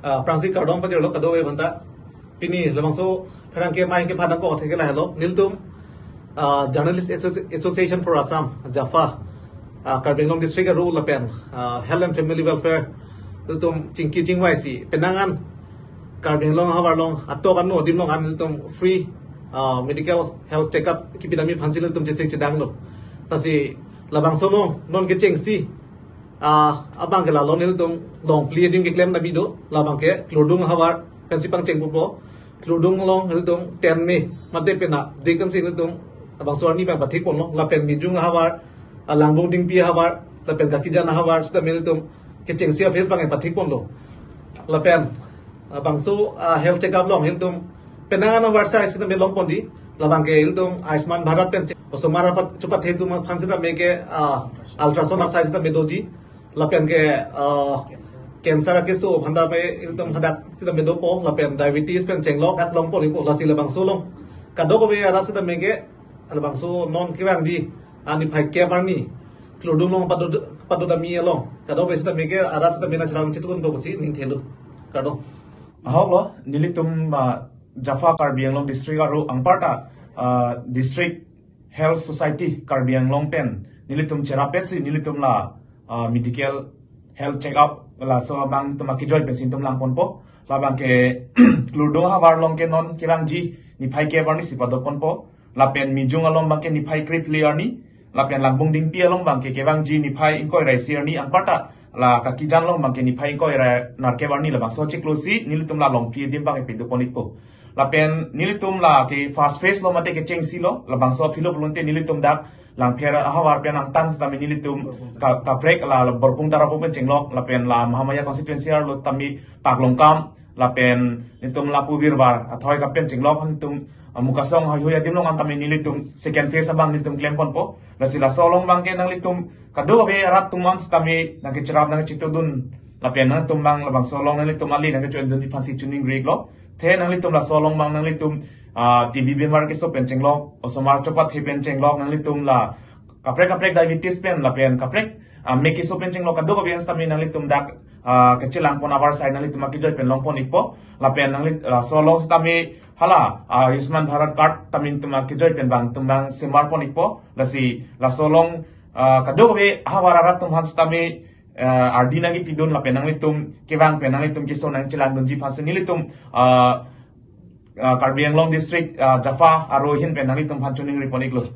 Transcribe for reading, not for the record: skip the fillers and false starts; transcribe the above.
Prangsi kardong pa lo kado banta pini lamang so pherang ke mai ke phana ko theke la hello niltum Journalist Association for Assam Jaffa Karbi Anglong District rule la pen Health and Family Welfare niltum chingki chingwai si penangan Karbi Anglong habar long atto kan no dim long an niltum free medical health checkup kipidami phansil niltum jisik chidang lo tasi labang so long non ke cheng si abang ke la lo niltum long pleading ke claim na bido labang ke kludung habar pensipang cheng pupo kludung long niltum ten ni madde pena dekan si niltum abang so ni ba bathik pon lo la pen mijung habar langbong ding pi habar la pen kakijan habar sta niltum ke cheng sia face bang bathik pon lo la pen abang so health checkup long niltum penangan habar sa sta me long pon di labang ke niltum Ayushman Bharat pen osomara pat chupat hedu ma phansida meke ultrasound size ta medoji lapen ke cancer ke so phanda pe iltum hadak sida medo po lapen diabetes pen chenglok dak long po lipo lasi labang so long kado ko be ara sida meke labang so non kiwang di ani phai ke barni klodung long padu da mi long kado be sida meke ara sida mena chram chitun do bosi ning thelu kado ahlo nilitum Jaffa Karbi Anglong district aru angparta district health society Karbi Anglong pen nilitum cherapet si nilitum la medical health check up la so bang tumaki joy pesin tum lang ponpo la bang ke kludo habar long ke non kirang ji ni phai ke barni sipado ponpo la pen mijung along bang ke ni phai krip clear ni la pen langbung ding pi along bang ke bang ji ni phai inkoi rai sir ni angpata la kaki jan long bang ke ni phai inkoi rai nar ke barni la bang so chiklosi nilitum la long pi dim bang pe do poniko la pen nilitum la ke fast face lo mate ke cheng si lo la bang so philo bulunte nilitum dak lang phera hawar pen ang tan sta nilitum ka break la borpung dara pen chenglok la pen la mahamaya constituency lo tami paklongkam la pen nitum la puvirbar athoi ka pen chenglok nitum mukasong hoya dimlong ang tami nilitum second phase abang nilitum claim pon po la sila solong bang ke nang litum kado be rat tumang tami nang kicrap nang chitudun la pen nang tumbang la bang solong nang litum ali nang chuan dun di phansi tuning rig lo the nang litum la solong bang nang litum TV bimar ke so pen chenglok osomar chopat he pen chenglok nang litum la kaprek diabetes pen la pen kaprek meki so pen chenglok kado be stami nang litum dak kecilang pon abar sai nang litum ki joy pen long pon ipo la pen nang lit solong stami hala Ayushman Bharat card tamin tuma ki joy pen bang tumbang simar pon ipo la si la solong kado be hawararat tum han stami ardina gi pidon la pen nang litum kewang pen nang litum ki so nang chilang dunji phasen nilitum Karbi Anglong district Jaffa arohin pen nang litum phanchuning riponik lo